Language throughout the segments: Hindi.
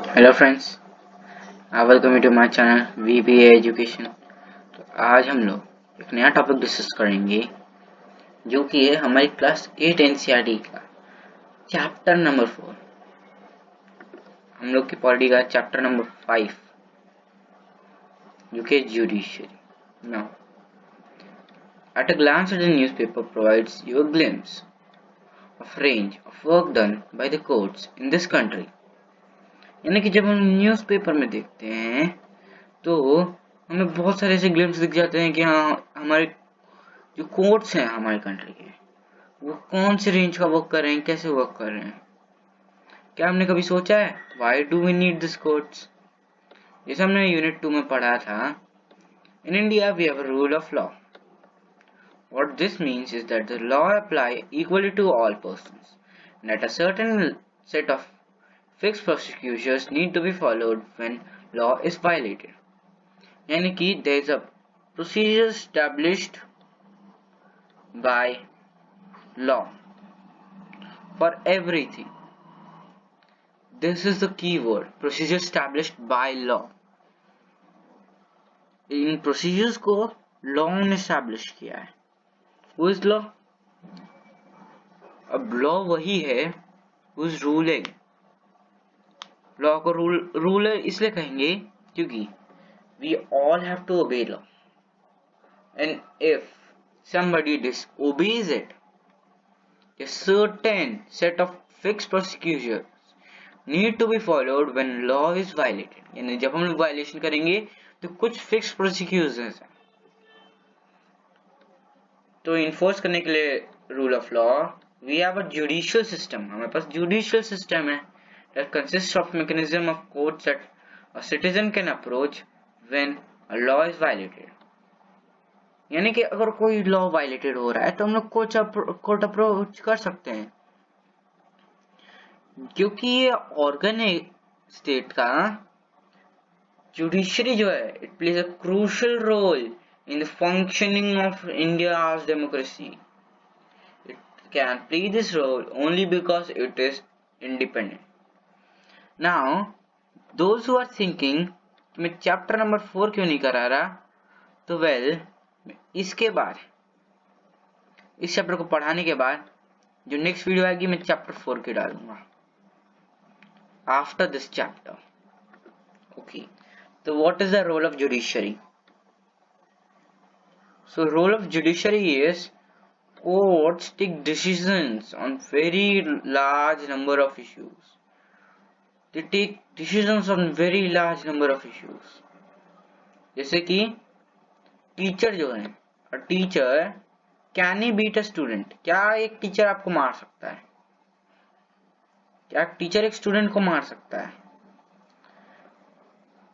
Hello friends, welcome to my channel VBA education. तो आज हम लोग एक नया टॉपिक डिस्कस करेंगे जो कि है हमारी क्लास 8 NCERT का चैप्टर नंबर 4। हम लोग की पॉलिटी का चैप्टर नंबर 5 जो कि judiciary. Now at a glance the newspaper provides you a glimpse of range of work done by the courts in this country. यानी कि जब हम न्यूज़पेपर में देखते हैं तो हमें बहुत सारे ऐसे ग्लिम्स दिख जाते हैं कि हाँ, हमारे जो कोर्ट्स हैं हमारे कंट्री के, वो कौन से रेंज का वर्क कर रहे हैं, कैसे वर्क कर रहे हैं। क्या हमने कभी सोचा है why do we need this courts? जैसे हमने यूनिट 2 में पढ़ा था, in India we have a rule of law. What this means is that the law apply equally to all persons, and that a certain set of fixed procedures need to be followed when law is violated. यानी कि there is a procedure established by law for everything. This is the key word, procedure established by law. In procedures को लॉ ने एस्टैब्लिश किया है। Who is law? अब लॉ वही है who is ruling. लॉ को रूलर इसलिए कहेंगे क्योंकि we all have to obey law, and if somebody disobeys it, a certain set of fixed procedures need to be followed when law is violated. यानी जब हम लोग वायलेशन करेंगे तो कुछ फिक्स प्रोसीक्यूशंस हैं, तो इन्फोर्स करने के लिए rule of law we have a judicial system. हमारे पास जुडिशियल सिस्टम है that consists of mechanism of courts that a citizen can approach when a law is violated. यानी कि अगर कोई लॉ वायलेटेड हो रहा है तो हम लोग कोर्ट अप्रोच कर सकते हैं, क्योंकि ये ऑर्गन है स्टेट का। जुडिशरी जो है it plays a crucial role in the functioning of India's democracy. It can play this role only because it is independent. Now those who are thinking मैं चैप्टर नंबर 4 क्यों नहीं करा रहा, तो इसके बाद इस चैप्टर को पढ़ाने के बाद जो नेक्स्ट वीडियो आएगी मैं चैप्टर 4 की डालूंगा आफ्टर दिस चैप्टर। ओके, तो what is the role of judiciary? So role of judiciary is courts take decisions on very large number of issues. They take decisions on very large number of issues. जैसे कि टीचर जो है, a teacher can he beat a student? क्या एक टीचर आपको मार सकता है? क्या टीचर एक स्टूडेंट को मार सकता है?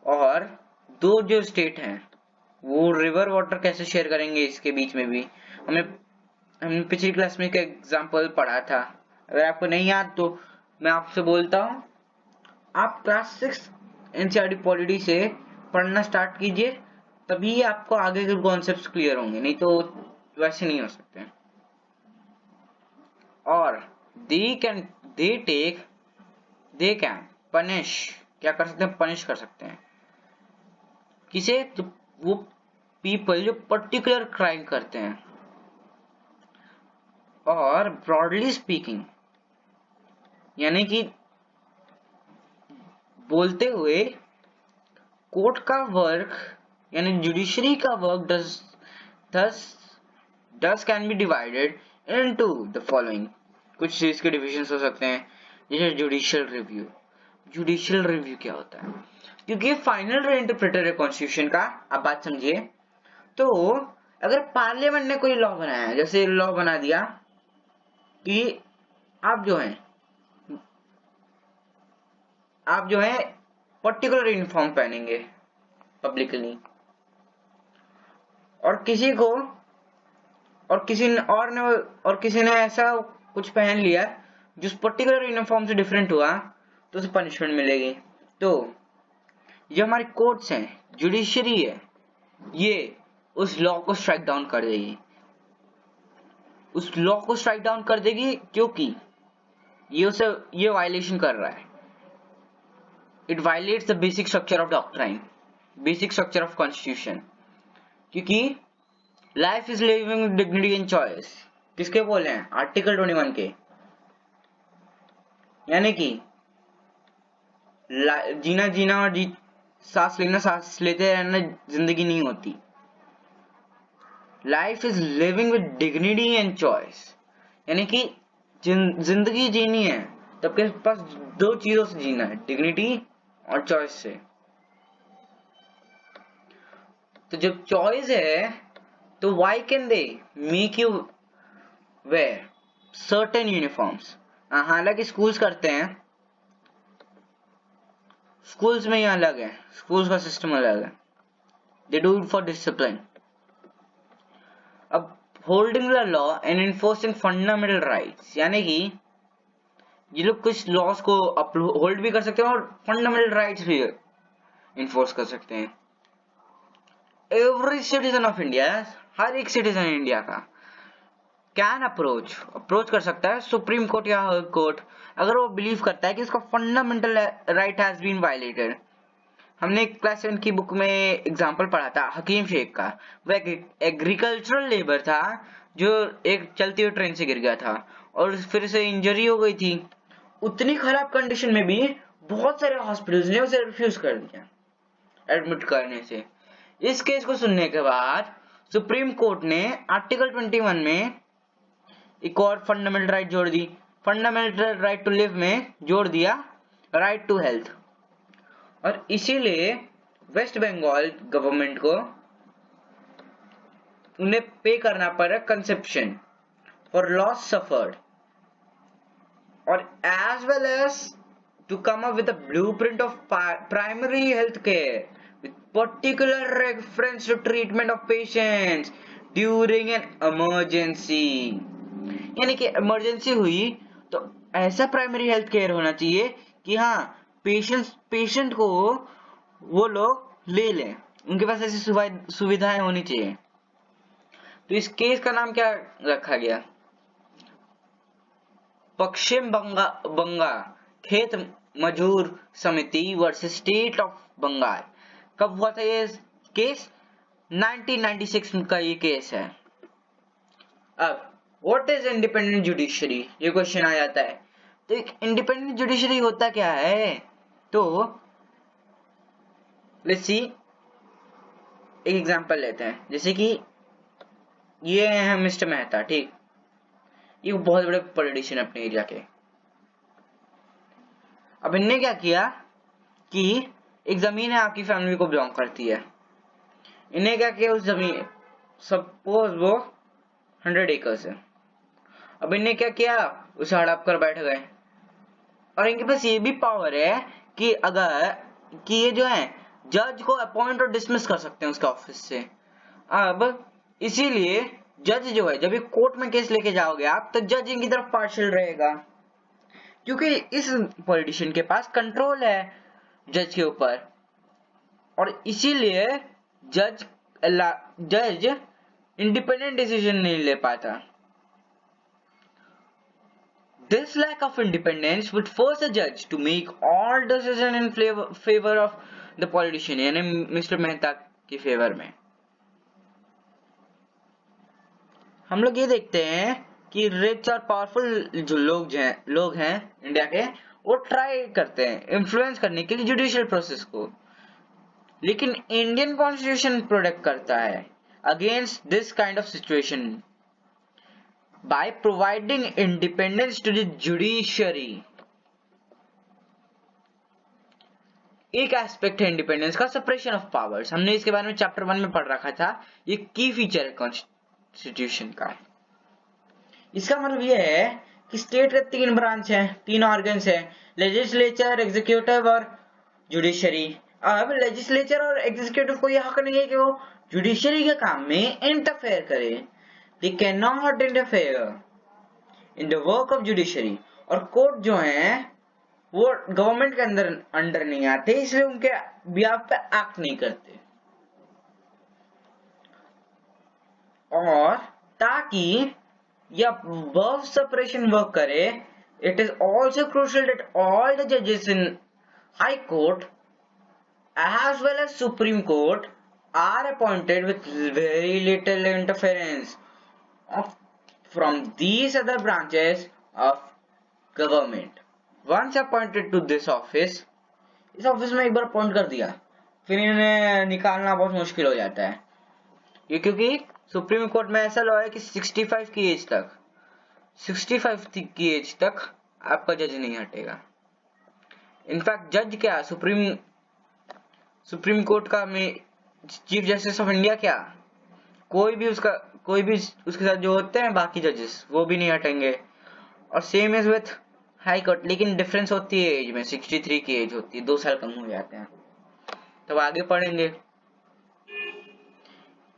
और दो जो स्टेट हैं वो रिवर वाटर कैसे शेयर करेंगे, इसके बीच में भी हमने पिछली क्लास में एक एग्जांपल पढ़ा था। अगर आपको नहीं याद तो मैं आपसे बोलता हूँ, आप क्लास 6 NCERT पॉलिटी से पढ़ना स्टार्ट कीजिए, तभी आपको आगे के कॉन्सेप्ट्स क्लियर होंगे, नहीं तो वैसे नहीं हो सकते। और दे कैन पनिश, क्या कर सकते हैं? पनिश कर सकते हैं किसे? तो वो पीपल जो पर्टिकुलर क्राइम करते हैं। और ब्रॉडली स्पीकिंग यानी कि बोलते हुए कोर्ट का वर्क यानी जुडिशरी का work does can be divided into the following. कुछ चीज के डिविजन्स हो सकते हैं, जैसे जुडिशियल रिव्यू। जुडिशियल रिव्यू क्या होता है? क्योंकि फाइनल इंटरप्रेटर है कॉन्स्टिट्यूशन का। आप बात समझिए, तो अगर पार्लियामेंट ने कोई लॉ बनाया, जैसे लॉ बना दिया कि आप जो है पर्टिकुलर यूनिफॉर्म पहनेंगे पब्लिकली, और किसी ने ऐसा कुछ पहन लिया जिस पर्टिकुलर यूनिफॉर्म से डिफरेंट हुआ, तो उसे पनिशमेंट मिलेगी। तो ये हमारी कोर्ट्स हैं, जुडिशरी है, ये उस लॉ को स्ट्राइक डाउन कर देगी। उस लॉ को स्ट्राइक डाउन कर देगी क्योंकि ये वायलेशन कर रहा है। It violates the basic structure of doctrine, basic structure of constitution, क्योंकि life is living with dignity and choice किसके बोले हैं? आर्टिकल 21 के। यानी कि जीना जीना और सांस लेना सांस लेते रहना जिंदगी नहीं होती। Life is living with dignity and choice, यानी कि जिंदगी जीनी है तो आपके पास दो चीजों से जीना है, डिग्निटी और चॉइस से। तो जब चॉइस है तो why can they make you wear certain uniforms? हालांकि स्कूल्स करते हैं, स्कूल्स में ये अलग है, स्कूल्स का सिस्टम अलग है, they do it for discipline. अब holding the law and enforcing fundamental rights, यानी कि ये लोग कुछ लॉस को होल्ड भी कर सकते हैं और फंडामेंटल राइट्स भी इन्फोर्स कर सकते हैं। एवरी सिटीजन ऑफ इंडिया, हर एक सिटीजन इंडिया का कैन अप्रोच कर सकता है सुप्रीम कोर्ट या हाई कोर्ट अगर वो बिलीव करता है कि उसका fundamental right has been violated. हमने क्लास 7 की बुक में एग्जांपल पढ़ा था हकीम शेख का। वह एग्रीकल्चरल लेबर था जो एक चलती हुई ट्रेन से गिर गया था और फिर से इंजरी हो गई थी। उतनी खराब कंडीशन में भी बहुत सारे हॉस्पिटल्स ने उसे रिफ्यूज कर दिया एडमिट करने से। इस केस को सुनने के बाद सुप्रीम कोर्ट ने आर्टिकल 21 में एक और फंडामेंटल राइट जोड़ दी, फंडामेंटल राइट टू लिव में जोड़ दिया राइट टू हेल्थ। और इसीलिए वेस्ट बंगाल गवर्नमेंट को उन्हें पे करना पड़ा कंसेप्शन फॉर लॉस सफर्ड, और as well as to come up with a blueprint of primary health care with particular reference to treatment of patients during an emergency। यानी कि इमरजेंसी हुई तो ऐसा प्राइमरी हेल्थ केयर होना चाहिए कि हाँ पेशेंट को वो लोग ले लें, उनके पास ऐसी सुविधाएं होनी चाहिए। तो इस केस का नाम क्या रखा गया? पश्चिम बंगा खेत मजदूर समिति वर्सेस स्टेट ऑफ बंगाल। कब हुआ था ये केस? 1996 का ये केस है। अब व्हाट इज इंडिपेंडेंट जुडिशरी, ये क्वेश्चन आ जाता है। तो एक इंडिपेंडेंट जुडिशरी होता क्या है? तो लेट्स सी, एक एग्जांपल लेते हैं, जैसे कि ये है मिस्टर मेहता, ठीक, ये बहुत बड़े पॉलिटिशियन अपने एरिया के। अब इनने क्या किया कि एक जमीन है आपकी फैमिली को बिलोंग करती है, इन्हें क्या किया उस जमीन, सपोज वो 100 एकर्स है, अब इन्हें क्या किया उसे हड़प कर बैठ गए। और इनके पास ये भी पावर है कि अगर कि ये जो है जज को अपॉइंट और डिसमिस कर सकते हैं उसके ऑफिस से। अब इसीलिए जज जो है, जब ये कोर्ट में केस लेके जाओगे आप, तो जज इनकी तरफ पार्शियल रहेगा, क्योंकि इस पॉलिटिशियन के पास कंट्रोल है जज के ऊपर, और इसीलिए जज इंडिपेंडेंट डिसीजन नहीं ले पाता। This lack of independence would force a judge to make all decisions in favor of the politician, यानी मिस्टर मेहता के फेवर में। हम लोग ये देखते हैं कि रिच और पावरफुल जो लोग हैं इंडिया के, वो ट्राई करते हैं इन्फ्लुएंस करने के लिए जुडिशियल प्रोसेस को, लेकिन इंडियन कॉन्स्टिट्यूशन प्रोटेक्ट करता है against this kind of situation by providing independence to the judiciary। एक एस्पेक्ट है इंडिपेंडेंस का, सेपरेशन ऑफ पावर्स। हमने इसके बारे में चैप्टर 1 में पढ़ रखा था, ये की फीचर है कॉन्स्टिट्यूशन का। इसका मतलब ये है कि स्टेट के 3 ब्रांच है, 3 ऑर्गन्स है, लेजिस्लेचर, एग्जीक्यूटिव और जुडिशरी। अब लेजिस्लेचर और एग्जीक्यूटिव को यह हक नहीं है कि वो जुडिशरी के काम में इंटरफेयर करे, they cannot interfere in the work of judiciary। और कोर्ट जो है वो गवर्नमेंट के अंडर नहीं आते, इसलिए उनके बिहाफ पे एक्ट नहीं करते। और ताकि यह वर्क सेपरेशन वर्क करे, it is also crucial that all the judges in High Court as well as Supreme Court are appointed with very little interference of, from these other branches of government. Once appointed to this office, इस ऑफिस में एक बार अपॉइंट कर दिया, फिर इन्हें निकालना बहुत मुश्किल हो जाता है। ये क्योंकि सुप्रीम कोर्ट में ऐसा लॉ है कि 65 की एज तक आपका जज नहीं हटेगा। इनफैक्ट जज क्या, सुप्रीम कोर्ट का में चीफ जस्टिस ऑफ इंडिया क्या, कोई भी उसके साथ जो होते हैं बाकी जजेस वो भी नहीं हटेंगे। और same is with high court, लेकिन डिफरेंस होती है एज में, 63 की एज होती है, 2 साल कम हो जाते हैं। तब आगे पढ़ेंगे।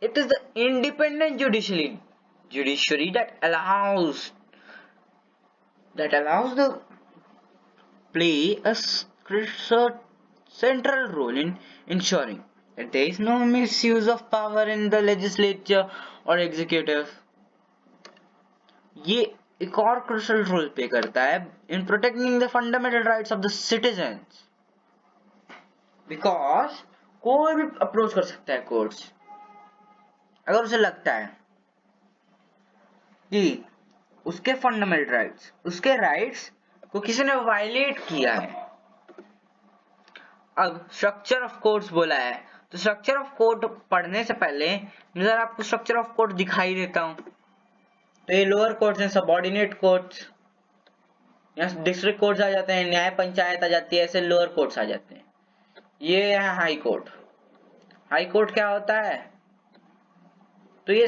It is the independent judiciary that allows the play a central role in ensuring that there is no misuse of power in the legislature or executive. ये एक और क्रूशियल रोल प्ले करता है in protecting the fundamental rights of the citizens, because कोई भी अप्रोच कर सकता है कोर्ट्स अगर उसे लगता है कि उसके फंडामेंटल राइट्स, उसके राइट्स को किसी ने वायलेट किया है। अब स्ट्रक्चर ऑफ कोर्ट्स बोला है, तो स्ट्रक्चर ऑफ कोर्ट पढ़ने से पहले मैं जरा आपको स्ट्रक्चर ऑफ कोर्ट दिखाई देता हूं। तो ये लोअर कोर्ट्स हैं, सबऑर्डिनेट कोर्ट्स, यहाँ डिस्ट्रिक्ट कोर्ट्स आ जाते हैं, न्याय पंचायत आ जाती है, ऐसे लोअर कोर्ट्स आ जाते हैं। ये है हाई कोर्ट। हाई कोर्ट क्या होता है, तो ये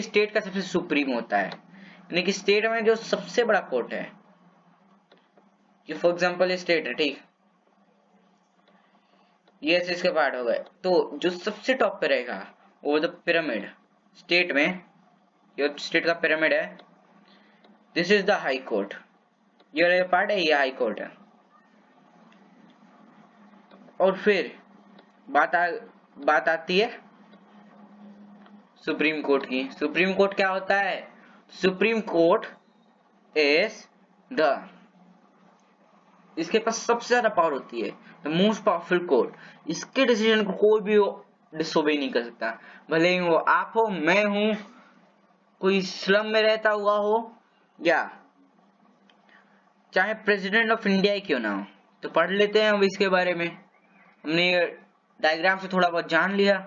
स्टेट का सबसे सुप्रीम होता है, यानी कि स्टेट में जो सबसे बड़ा कोर्ट है। ये फॉर एग्जांपल ये स्टेट है, ठीक, ये ऐसे इसके पार्ट हो गए, तो जो सबसे टॉप पे रहेगा वो द पिरामिड, स्टेट में ये स्टेट का पिरामिड है, this is the high court. ये वाला पार्ट है, ये हाई कोर्ट है। और फिर बात आती है सुप्रीम कोर्ट की। सुप्रीम कोर्ट क्या होता है, सुप्रीम कोर्ट इज इसके पास सबसे ज्यादा पावर होती है, द मोस्ट पावरफुल कोर्ट। इसके डिसीजन को कोई भी डिसोबे नहीं कर सकता, भले ही वो आप हो, मैं हूं, कोई स्लम में रहता हुआ हो, या चाहे प्रेसिडेंट ऑफ इंडिया ही क्यों ना हो। तो पढ़ लेते हैं अब इसके बारे में। हमने डायग्राम से थोड़ा बहुत जान लिया,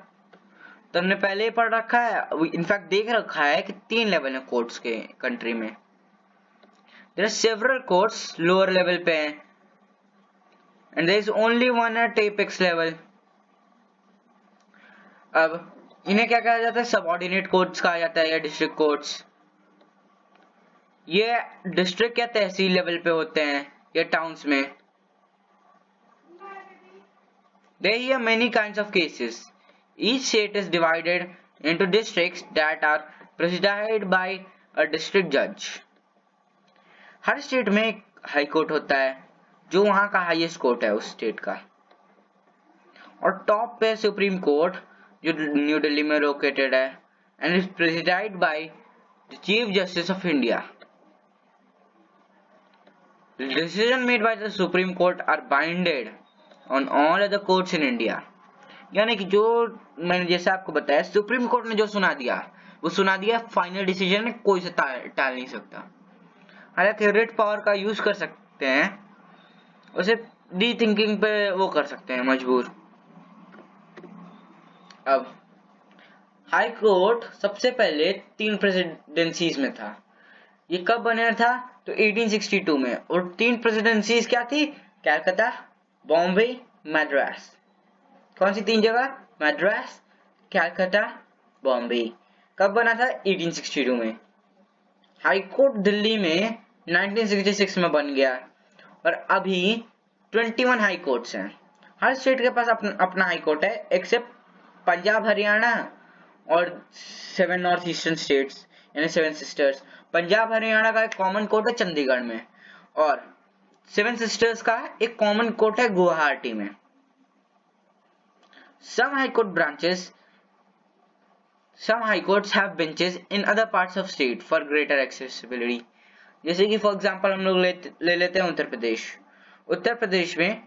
तो हमने पहले ही पढ़ रखा है, इनफैक्ट देख रखा है कि 3 लेवल है कोर्ट्स के कंट्री में। There are several courts lower level पे हैं, and there is only one at apex level. अब इन्हें क्या कहा जाता है, सबऑर्डिनेट कोर्ट्स कहा जाता है या डिस्ट्रिक्ट कोर्ट्स। ये डिस्ट्रिक्ट या तहसील लेवल पे होते हैं या टाउन्स में। They hear many kinds of cases. Each state is divided into districts that are presided by a district judge. Her state में एक हाई कोर्ट होता है जो वहां का हाईएस्ट कोर्ट है उस स्टेट का, और टॉप पे सुप्रीम कोर्ट जो न्यू दिल्ली में लोकेटेड है, and is presided by the chief justice of India. Decision made by the supreme court are binded on all other courts in India. यानी कि जो मैंने जैसे आपको बताया, सुप्रीम कोर्ट ने जो सुना दिया वो सुना दिया, फाइनल डिसीजन कोई से टाल नहीं सकता। हालांकि रेट पावर का यूज कर सकते हैं, उसे री थिंकिंग पे वो कर सकते हैं मजबूर। अब हाई कोर्ट सबसे पहले 3 प्रेसिडेंसीज में था। ये कब बना था, तो 1862 में। और 3 प्रेसिडेंसीज क्या थी, कलकत्ता, बॉम्बे, मद्रास। कौन सी 3 जगह, मद्रास, कलकत्ता, बॉम्बे। कब बना था, 1862 में। हाई कोर्ट दिल्ली में 1966 में बन गया, और अभी 21 हाई कोर्ट्स हैं। हर स्टेट के पास अपना हाई कोर्ट है, एक्सेप्ट पंजाब, हरियाणा और 7 नॉर्थ ईस्टर्न स्टेट्स यानी 7 सिस्टर्स। पंजाब हरियाणा का एक कॉमन कोर्ट है चंडीगढ़ में, और 7 सिस्टर्स का एक कॉमन कोर्ट है गुवाहाटी में। Some high courts have benches in other parts of state for greater accessibility. जैसे कि फॉर एग्जांपल हम लोग ले लेते हैं उत्तर प्रदेश। उत्तर प्रदेश में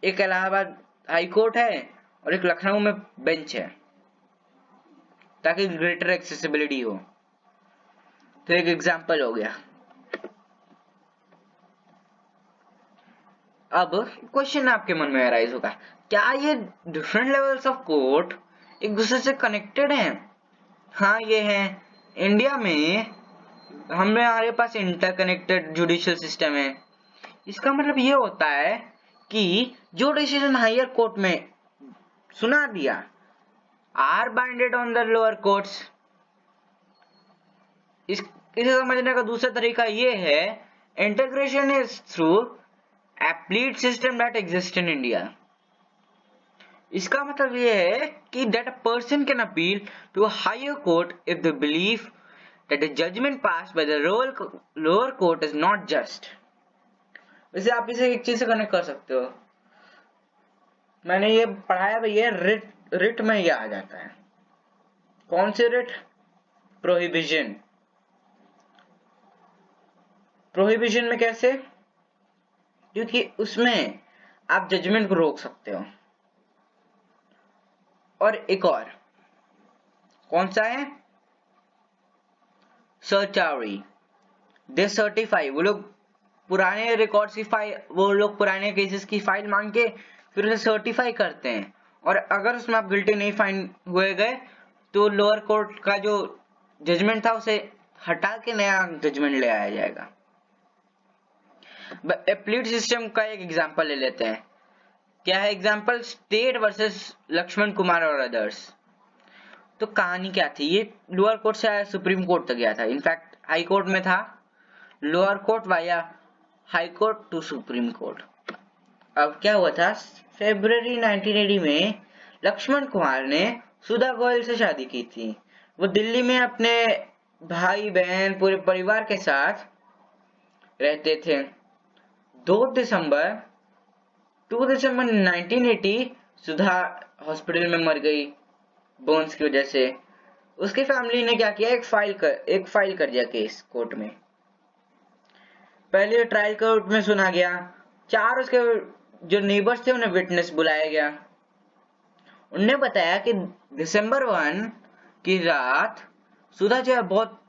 एक इलाहाबाद हाई कोर्ट है और एक लखनऊ में बेंच है, ताकि ग्रेटर एक्सेसिबिलिटी हो। तो एक एग्जाम्पल हो गया। अब क्वेश्चन आपके मन में अराइज होगा, क्या ये डिफरेंट लेवल्स ऑफ कोर्ट एक दूसरे से कनेक्टेड हैं? हाँ, ये हैं। इंडिया में हमारे पास इंटरकनेक्टेड जुडिशियल सिस्टम है। इसका मतलब ये होता है कि जो डिसीजन हायर कोर्ट में सुना दिया are binded on the lower courts. इसे समझने का दूसरा तरीका ये है, integration is through appellate system that exist in India. इसका मतलब ये है कि that a person can appeal to a higher court if they believe that the judgment passed by the lower court is not just। वैसे आप इसे एक चीज से कनेक्ट कर सकते हो, मैंने ये पढ़ाया भैया, रिट में ये आ जाता है। कौन से रिट? प्रोहिबिशन। प्रोहिबिशन में कैसे? क्योंकि उसमें आप जजमेंट को रोक सकते हो। और एक और कौन सा है? सर्चारी। दे सर्टिफाई, वो लोग पुराने रिकॉर्ड्स की फाइल, वो लोग पुराने केसेस की फाइल मांग के फिर उसे सर्टिफाई करते हैं, और अगर उसमें आप गिल्टी नहीं फाइंड हुए गए तो लोअर कोर्ट का जो जजमेंट था उसे हटा के नया जजमेंट ले आया जाएगा। एप्लीट सिस्टम का एक एग्जांपल ले लेते हैं। क्या है example? State versus Lakshman Kumar और अदर्स। तो कहानी क्या थी? ये लोअर कोर्ट से सुप्रीम कोर्ट तक गया था। इनफैक्ट हाई कोर्ट में था, lower court via high court to supreme court. अब क्या हुआ था, फरवरी 1980 में लक्ष्मण कुमार ने सुधा गोयल से शादी की थी। वो दिल्ली में अपने भाई बहन पूरे परिवार के साथ रहते थे। 2 दिसंबर 1980 सुधा हॉस्पिटल में मर गई बोन्स की वजह से। उसकी फैमिली ने क्या किया, एक फाइल कर दिया केस कोर्ट में। पहले ट्रायल कोर्ट में सुना गया, 4 उसके जो नेबर्स थे उन्हें विटनेस बुलाया गया। उन्होंने बताया कि दिसंबर 1 की रात सुधा जो है बहुत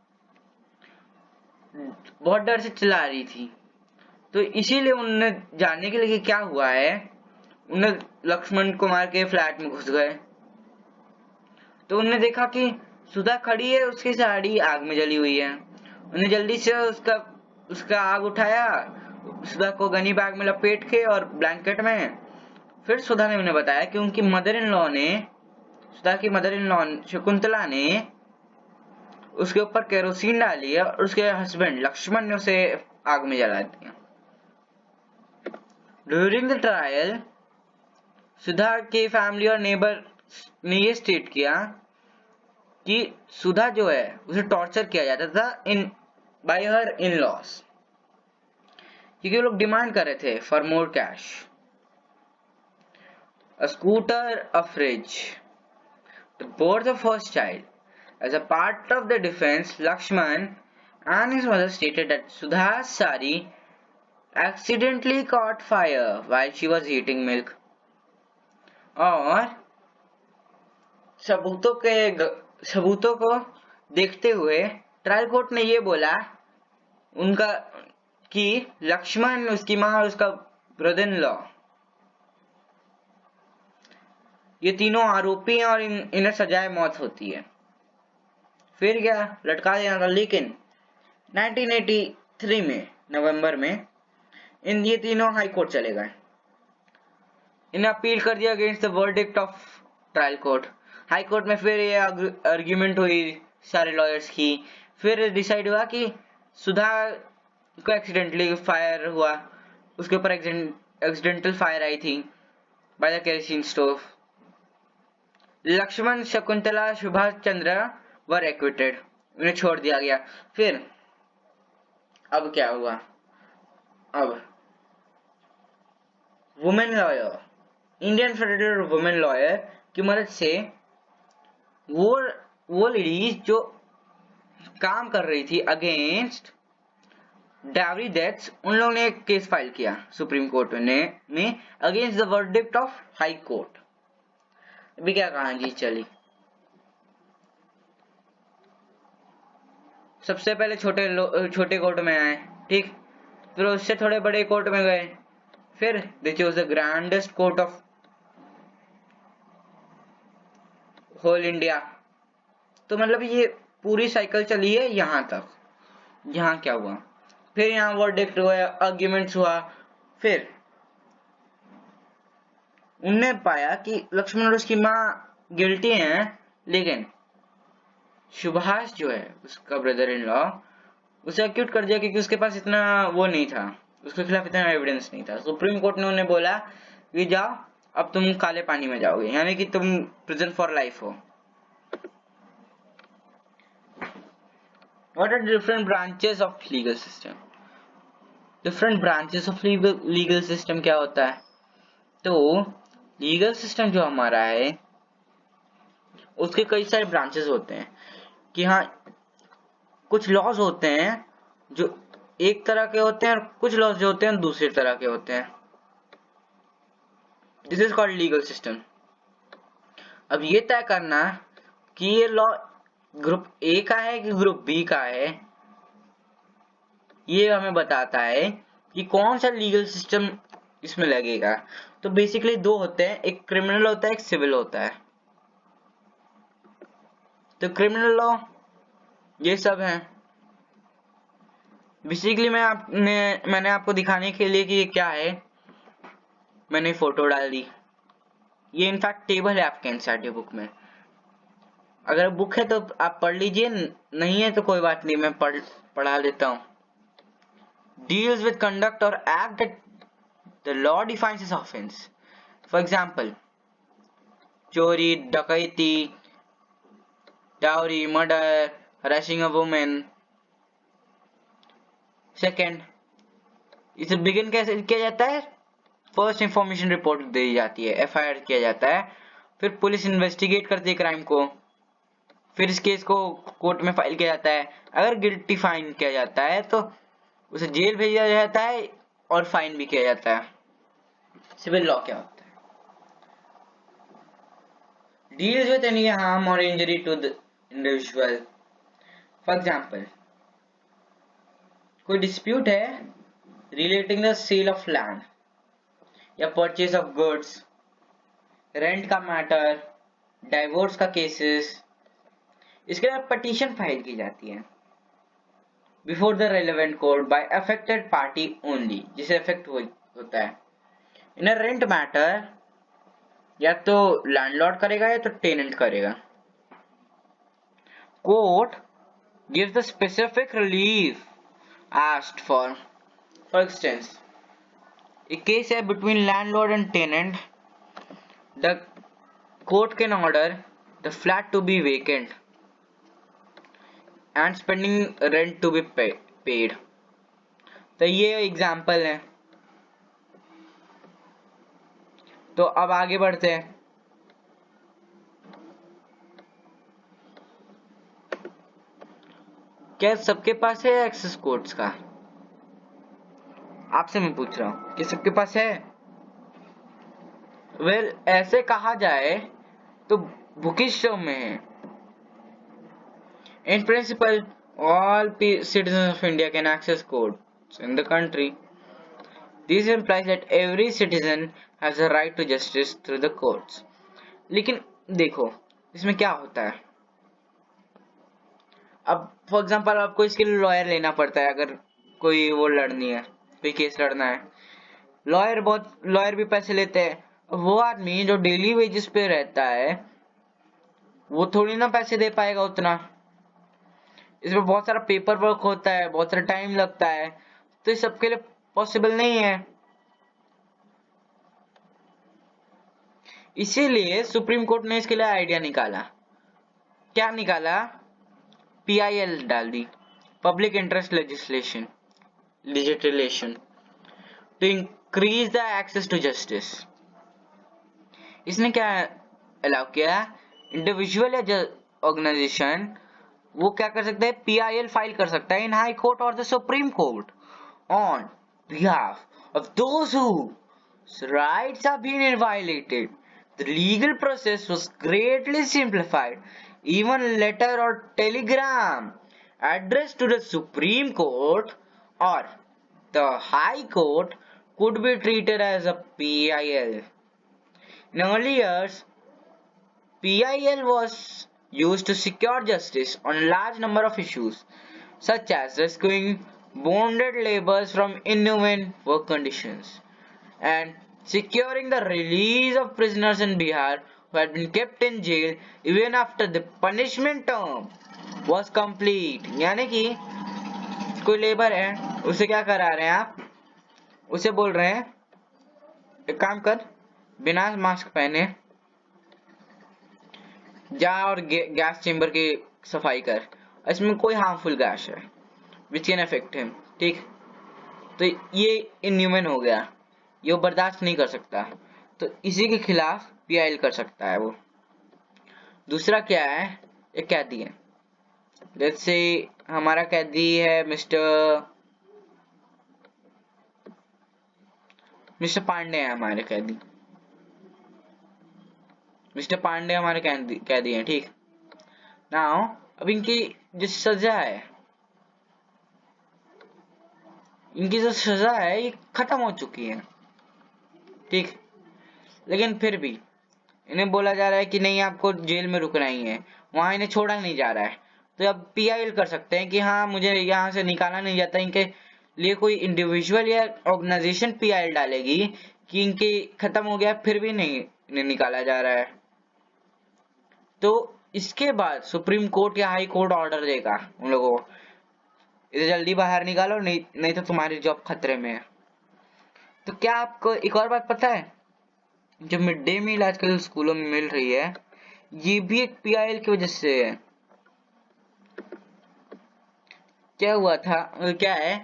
डर से चिल्ला रही थी। तो इसीलिए उन्होंने जानने के लिए क्या हुआ है, उन्हें लक्ष्मण कुमार के फ्लैट में घुस गए। तो उन्होंने देखा कि सुधा खड़ी है, उसकी साड़ी आग में जली हुई है। उन्हें जल्दी से उसका आग उठाया, सुधा को गनी बैग में लपेट के और ब्लैंकेट में। फिर सुधा ने उन्हें बताया कि उनकी सुधा की मदर इन लॉ शकुंतला ने उसके ऊपर केरोसिन डाली है और उसके हस्बैंड लक्ष्मण ने उसे आग में जला दिया। ड्यूरिंग द ट्रायल सुधा की फैमिली और नेबर ने ये स्टेट किया कि सुधा जो है उसे टॉर्चर किया जाता था बाय हर इन लॉस, क्योंकि वो लोग डिमांड कर रहे थे for more cash, a scooter, a fridge, to board the first child. As a part of the defense, Lakshman and his mother stated that Sudha's sari accidentally caught fire while she was heating milk. और सबूतों को देखते हुए ट्रायल कोर्ट ने ये बोला उनका कि लक्ष्मण, उसकी माँ और उसका ब्रदर इन लॉ ये तीनों आरोपी हैं और इन्हें सजाए मौत होती है। फिर क्या, लटका देना था। लेकिन 1983 में नवंबर में ये तीनों हाई कोर्ट चले गए। इन्हें अपील कर दिया against the verdict of trial court. High court में फिर ये आर्ग्यूमेंट हुई सारे लॉयर्स की। फिर डिसाइड हुआ कि सुधा को एक्सीडेंटली फायर हुआ, उसके ऊपर एक्सीडेंटल फायर आई थी by the kerosene stove. Lakshman, Shakuntala, Subhash Chandra were acquitted, उन्हें छोड़ दिया गया। फिर अब क्या हुआ, अब women lawyer, Indian federation of women lawyer की मदद से वो लेडीज जो काम कर रही थी अगेंस्ट डावरी डेथ्स, उन लोगों ने एक केस फाइल किया सुप्रीम कोर्ट में against the verdict of high court. अभी क्या कहानी चली, सबसे पहले छोटे कोर्ट में आए, ठीक, फिर उससे थोड़े बड़े कोर्ट में गए, फिर they chose the grandest court of whole India. तो मतलब ये पूरी साइकिल चली है यहाँ तक। यहाँ क्या हुआ, फिर यहाँ वर्डिक्ट हुआ, आर्ग्यूमेंट्स हुआ, फिर उनने पाया कि लक्ष्मण और उसकी माँ गिल्टी हैं, लेकिन सुभाष जो है उसका ब्रदर इन लॉ, उसे एक्यूट कर दिया क्योंकि उसके पास इतना वो नहीं था, उसके खिलाफ इतना एविडेंस नहीं था। सुप्रीम कोर्ट ने उन्हें बोला कि जाओ अब तुम काले पानी में जाओगे, यानी कि तुम प्रिजन फॉर लाइफ हो। What are different branches of legal system? Different branches of legal system क्या होता है? तो लीगल सिस्टम जो हमारा है उसके कई सारे ब्रांचेस होते हैं कि हाँ कुछ लॉज होते हैं जो एक तरह के होते हैं और कुछ लॉज जो होते हैं दूसरी तरह के होते हैं। This is called legal system. अब ये तय करना कि ये लॉ ग्रुप ए का है कि ग्रुप बी का है, ये हमें बताता है कि कौन सा लीगल सिस्टम इसमें लगेगा। तो बेसिकली दो होते हैं, एक क्रिमिनल होता है, एक सिविल होता है। तो क्रिमिनल लॉ ये सब है। बेसिकली मैंने आपको दिखाने के लिए कि ये क्या है, मैंने फोटो डाल दी। ये इनफैक्ट टेबल है आपके एनसीईआरटी बुक में, अगर बुक है तो आप पढ़ लीजिए, नहीं है तो कोई बात नहीं, मैं पढ़ा देता हूँ। Deals with conduct or act that the law defines as offense. For example, चोरी, डकैती, dowry, murder, harassing a woman. Second, इसे बिगिन कैसे किया जाता है? फर्स्ट इंफॉर्मेशन रिपोर्ट दी जाती है, एफआईआर किया जाता है, फिर पुलिस इन्वेस्टिगेट करती है क्राइम को, फिर इस केस को कोर्ट में फाइल किया जाता है। अगर गिल्टी फाइन किया जाता है तो उसे जेल भेजा जाता है और फाइन भी किया जाता है। सिविल लॉ क्या होता है? Deals with any harm or injury to the individual. For example, कोई डिस्प्यूट है relating the sale of land या परचेज ऑफ गुड्स, रेंट का मैटर, डाइवोर्स का केसेस, इसके लिए पटिशन फाइल की जाती है before the relevant court by affected party only, जिसे अफेक्ट होता है। इन अ रेंट मैटर या तो लैंडलॉर्ड करेगा या तो टेनेंट करेगा। Court gives the specific relief asked for. For instance, a case है between landlord and tenant. The court can order the flat to be vacant and spending rent to be paid. तो ये एग्जाम्पल है। तो अब आगे बढ़ते हैं। क्या सबके पास है एक्सेस कोर्ट्स का? आपसे मैं पूछ रहा हूं कि सबके पास है? वेल, ऐसे कहा जाए तो बुकिश में है। In principle all citizens of India can access courts in the country. This implies that every citizen has a right to justice through the courts. लेकिन देखो इसमें क्या होता है, अब फॉर एग्जांपल आपको इसके लिए लॉयर लेना पड़ता है। अगर कोई वो लड़नी है, कोई केस लड़ना है, लॉयर भी पैसे लेते हैं। वो आदमी जो डेली वेजेस पे रहता है वो थोड़ी ना पैसे दे पाएगा उतना। इसमें बहुत सारा पेपर वर्क होता है, बहुत सारा टाइम लगता है, तो इस सबके लिए पॉसिबल नहीं है। इसीलिए सुप्रीम कोर्ट ने इसके लिए आइडिया निकाला। क्या निकाला? PIL डाल दी, public interest legislation to increase the access to justice. इसने क्या अलाउ किया? इंडिविजुअल या ऑर्गेनाइजेशन वो क्या कर सकता है? PIL फाइल कर सकता है इन हाई कोर्ट और the supreme court on behalf of those whose rights are being violated. The legal process was greatly simplified. Even letter or telegram addressed to the Supreme Court or the High Court could be treated as a PIL. In early years, PIL was used to secure justice on a large number of issues, such as rescuing bonded laborers from inhumane work conditions and securing the release of prisoners in Bihar who had been kept in jail even after the punishment term was complete. यानी कि कोई लेबर है, उसे क्या करा रहे हैं आप? उसे बोल रहे हैं एक काम कर, बिना मास्क पहने जा और गैस चेंबर की सफाई कर, इसमें कोई हार्मफुल गैस है विच कैन अफेक्ट हिम, ठीक? तो ये इनह्यूमन हो गया, ये वो बर्दाश्त नहीं कर सकता, तो इसी के खिलाफ पीआईएल कर सकता है वो। दूसरा क्या है, एक कैदी है, जैसे हमारा कैदी है मिस्टर पांडे है हमारे कैदी, मिस्टर पांडे हमारे कैदी हैं, ठीक? नाउ अब इनकी जो सजा है, इनकी जो सजा है ये खत्म हो चुकी है, ठीक? लेकिन फिर भी इन्हें बोला जा रहा है कि नहीं, आपको जेल में रुकना ही है, वहां इन्हें छोड़ा नहीं जा रहा है। तो अब पीआईएल कर सकते हैं कि हाँ, मुझे यहाँ से निकाला नहीं जाता, इनके लिए कोई इंडिविजुअल या ऑर्गेनाइजेशन पीआईएल डालेगी कि इनके खत्म हो गया, फिर भी नहीं इन्हें निकाला जा रहा है। तो इसके बाद सुप्रीम कोर्ट या हाई कोर्ट ऑर्डर देगा उन लोगों को, इसे जल्दी बाहर निकालो, नहीं तो तुम्हारी जॉब खतरे में है। तो क्या आपको एक और बात पता है, जो मिड डे मील आजकल स्कूलों में मिल रही है, ये भी एक पीआईएल की वजह से है। क्या हुआ था, क्या है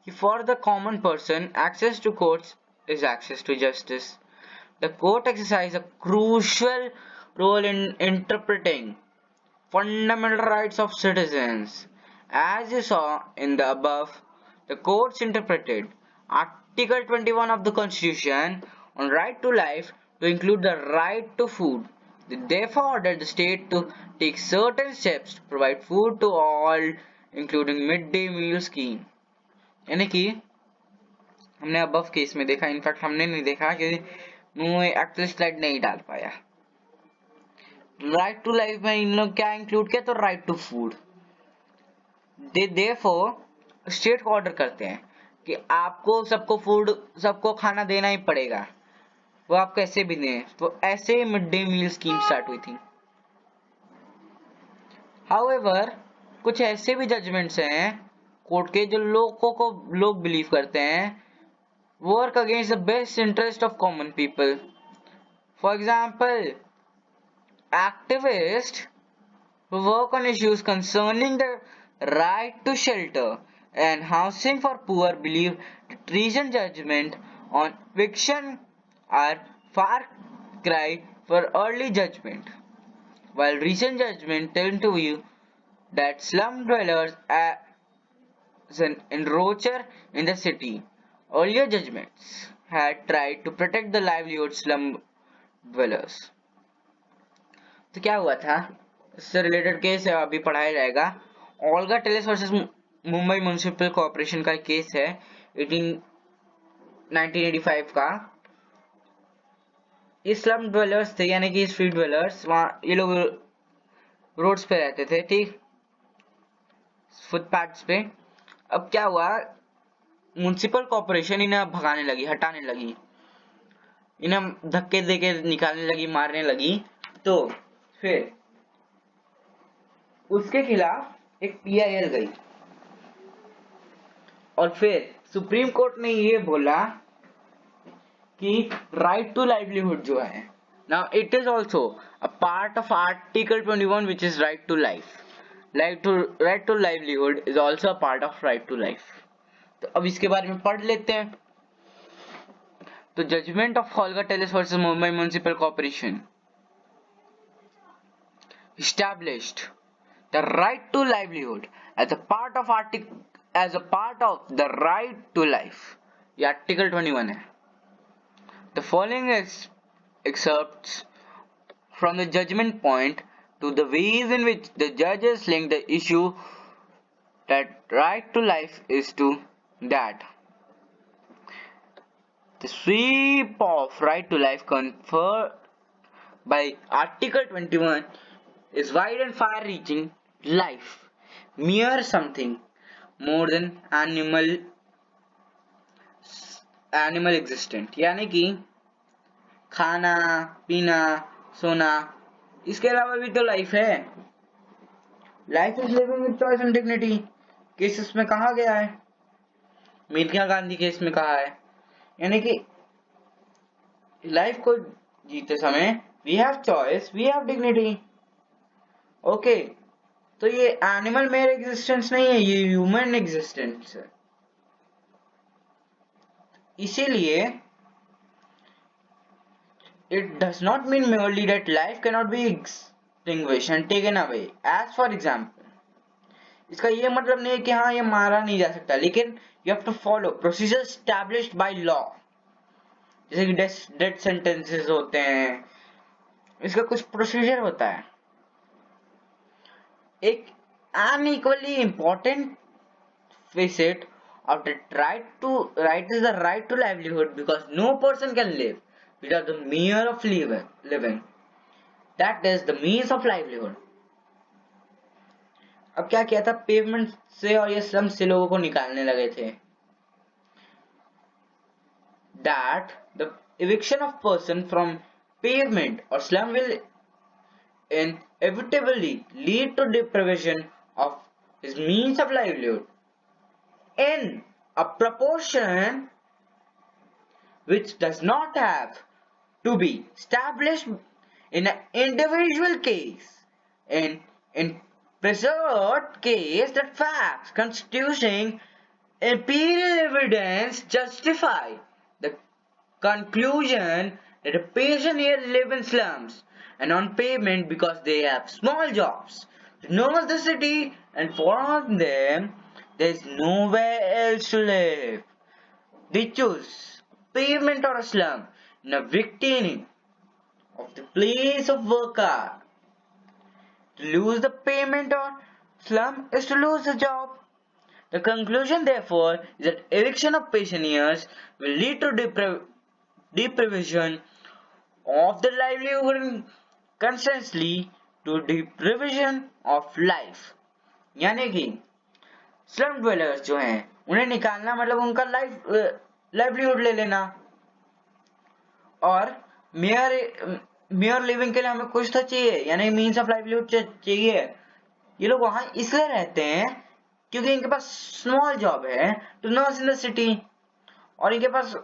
कि for the common person access to courts is access to justice. The court exercise a crucial role in interpreting fundamental rights of citizens. As you saw in the above, the courts interpreted Article 21 of the Constitution on right to life to include the right to food. They therefore ordered the state to take certain steps to provide food to all, including midday meal scheme. यानी कि हमने above केस में देखा, इनफैक्ट हमने नहीं देखा क्योंकि मैं एक्चुअल स्लाइड नहीं डाल पाया। राइट टू लाइफ में इन लोग क्या इंक्लूड किया, तो right to food. They therefore state को ऑर्डर करते हैं कि आपको सबको फूड, सबको खाना देना ही पड़ेगा, वो आप कैसे भी दें। तो ऐसे ही mid day meal scheme start हुई थी। हाउएवर कुछ ऐसे भी जजमेंट्स हैं कोर्ट के जो लोगों को लोग बिलीव करते हैं work against the best interest of common people. For example, activists who work on issues concerning the right to shelter and housing for poor believe that recent judgment on eviction are far cry for early judgment, while recent judgment tend to view that slum dwellers as an encroacher in the city. Earlier judgments had tried to protect the livelihood slum dwellers. तो क्या हुआ था, इससे रिलेटेड केस है, अभी पढ़ाया जाएगा। Olga Telles versus Mumbai municipal corporation का केस है 1985 का। ये स्लम ड्वेलर्स थे, यानी कि स्ट्रीट ड्वेलर्स, वहां ये लोग रोड्स पे रहते थे, ठीक, फुटपाथ्स पे। अब क्या हुआ, म्युनिसिपल कॉर्पोरेशन इन्हें भगाने लगी, हटाने लगी, इन्हें धक्के देके निकालने लगी, मारने लगी। तो फिर उसके खिलाफ एक पीआईएल गई और फिर सुप्रीम कोर्ट ने ये बोला कि राइट टू लाइवलीहुड जो है, now it is also a part of article 21 which is right to life. Right to livelihood is also a part of right to life. तो अब इसके बारे में पढ़ लेते हैं। तो judgment of Olga Tellis versus Mumbai municipal corporation established the right to livelihood as a part of as a part of the right to life. ये आर्टिकल 21 है. The following excerpts from the judgment point to the ways in which the judges link the issue that right to life is to that. The sweep of right to life conferred by Article 21 is wide and far-reaching. Life, mere something more than animal existent, यानी कि खाना पीना सोना, इसके अलावा भी तो लाइफ है. Life is living with choice and dignity cases में कहा गया है, मेनका गांधी केस में कहा है. यानी कि लाइफ को जीते समय we have choice, we have dignity. Okay, तो ये एनिमल मेयर एग्जिस्टेंस नहीं है, ये ह्यूमन एग्जिस्टेंस है. इसीलिए it does not mean merely that life cannot be extinguished and taken away. As for example, इसका ये मतलब नहीं है कि हाँ ये मारा नहीं जा सकता, लेकिन you have to follow procedures established by law. जैसे कि डेथ सेंटेंसेस होते हैं, इसका कुछ प्रोसीजर होता है. एक unequally important facet of the right is the right to livelihood, because no person can live without the mere of living. That is the means of livelihood. अब क्या किया था, पेवमेंट से और ये स्लम से लोगों को निकालने लगे थे. That the eviction of person from pavement or slum will inevitably lead to deprivation of his means of livelihood in a proportion which does not have to be established in an individual case. In preserved case, that facts constituting empirical evidence justify the conclusion that a patient here live in slums and on pavement because they have small jobs to nurse the city, and for them there is nowhere else to live. They choose pavement or a slum in a victim of the place of worker. To lose the payment or slum is to lose the job. The conclusion, therefore, is that eviction of pensioners will lead to deprivation of the livelihood and consequently to deprivation of life. यानी कि स्लम ड्वेलर्स जो हैं उन्हें निकालना मतलब उनका लाइवलीहुड ले लेना, और मेयर लिविंग के लिए हमें कुछ तो चाहिए, यानी मीन्स ऑफ लाइवलीहुड चाहिए. ये लोग वहां इसलिए रहते हैं क्योंकि इनके पास स्मॉल जॉब है to nurse in the city, और इनके पास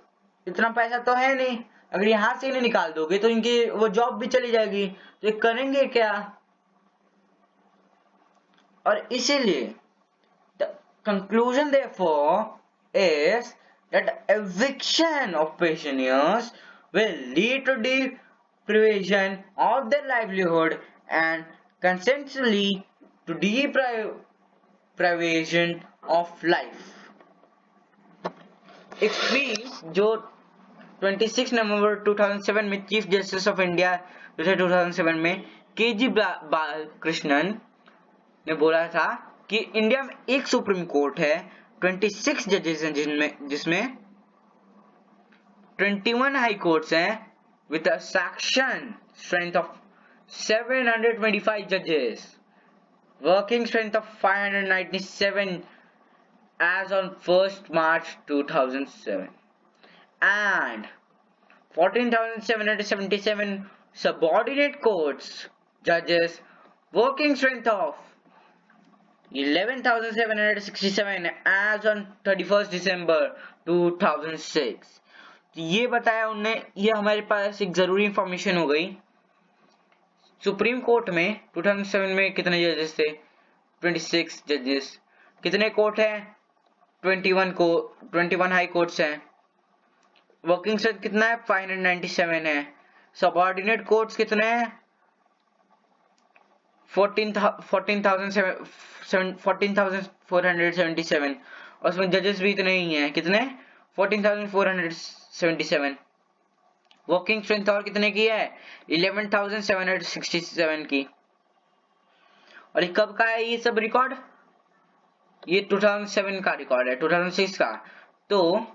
इतना पैसा तो है नहीं. अगर यहां से इन्हें निकाल दोगे तो इनकी वो जॉब भी चली जाएगी, तो ये करेंगे क्या. और इसीलिए the conclusion therefore is that eviction of pensioners will lead to deprivation of their livelihood and consequently to deprivation of life. एक स्पीच जो 26 नवंबर 2007 में चीफ जस्टिस ऑफ इंडिया 2007 में के.जी. बालकृष्णन ने बोला था कि इंडिया में एक सुप्रीम कोर्ट है, 26 जजेस हैं जिसमें 21 हाई कोर्ट्स हैं with a section strength of 725 judges, working strength of 597 as on 1st March 2007, and 14,777 subordinate courts judges, working strength of 11,767 as on 31st December 2006. ये बताया उनने, ये हमारे पास एक जरूरी इंफॉर्मेशन हो गई. सुप्रीम कोर्ट में 2007 में कितने जजेस थे, 26 जजेस. कितने कोर्ट हैं, 21 हाई कोर्ट्स हैं. वर्किंग स्ट्रेंथ कितना है, 597 है. सबऑर्डिनेट कोर्ट्स कितने हैं, 14,477 और उसमें जजेस भी इतने ही हैं, कितने 14,477। वर्किंग स्ट्रेंथ और कितने की है 11,767 की। और ये कब का है ये सब रिकॉर्ड, ये 2007 का रिकॉर्ड है, 2006 का। तो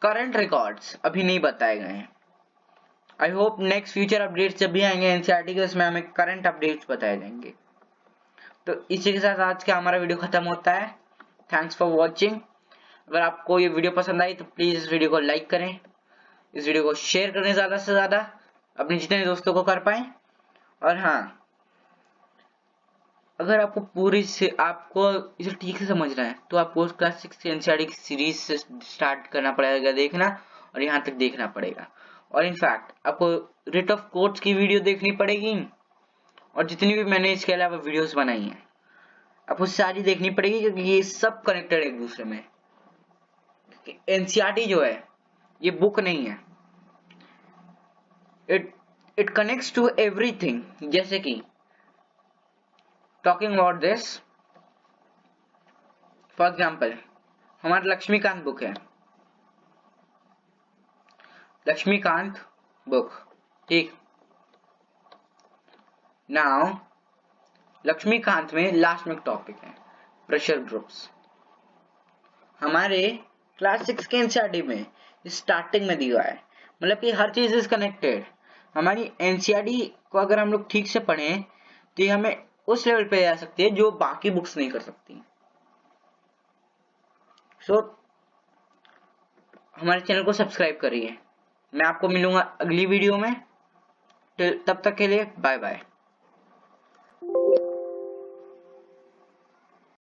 करंट रिकॉर्ड्स अभी नहीं बताए गए हैं। I hope next future updates जब भी आएंगे एनसीईआरटी के उसमें हमें करंट अपडेट्स बताए जाएंगे। तो इसी के साथ आज का हमारा वीडियो खत्म होता है। Thanks for watching. अगर आपको ये वीडियो पसंद आई तो प्लीज इस वीडियो को लाइक करें, इस वीडियो को शेयर करें ज्यादा से ज्यादा अपने जितने दोस्तों को कर पाए। और हाँ, अगर आपको आपको इसे ठीक से समझना है तो आपको क्लास 6 एनसीईआरटी की सीरीज से स्टार्ट करना पड़ेगा देखना, और यहाँ तक देखना पड़ेगा। और इनफैक्ट आपको रिट ऑफ कोर्ट्स की वीडियो देखनी पड़ेगी, और जितनी भी मैंने इसके अलावा वीडियोस बनाई हैं आपको सारी देखनी पड़ेगी, क्योंकि ये सब कनेक्टेड है एक दूसरे में। एनसीईआरटी जो है ये बुक नहीं है, इट कनेक्ट्स टू एवरीथिंग। जैसे कि talking about this, for example हमारा लक्ष्मीकांत बुक है, लक्ष्मीकांत बुक, ठीक। नाउ लक्ष्मीकांत में लास्ट में टॉपिक है प्रेशर ग्रुप्स। हमारे क्लास 6 के एनसीईआरटी में स्टार्टिंग में दिया है, मतलब कि हर चीज इज कनेक्टेड। हमारी एनसीईआरटी को अगर हम लोग ठीक से पढ़ें तो ये हमें उस लेवल पे जा सकती है जो बाकी बुक्स नहीं कर सकती। सो हमारे चैनल को सब्सक्राइब करिए। मैं आपको मिलूंगा अगली वीडियो में, तब तक के लिए बाय बाय।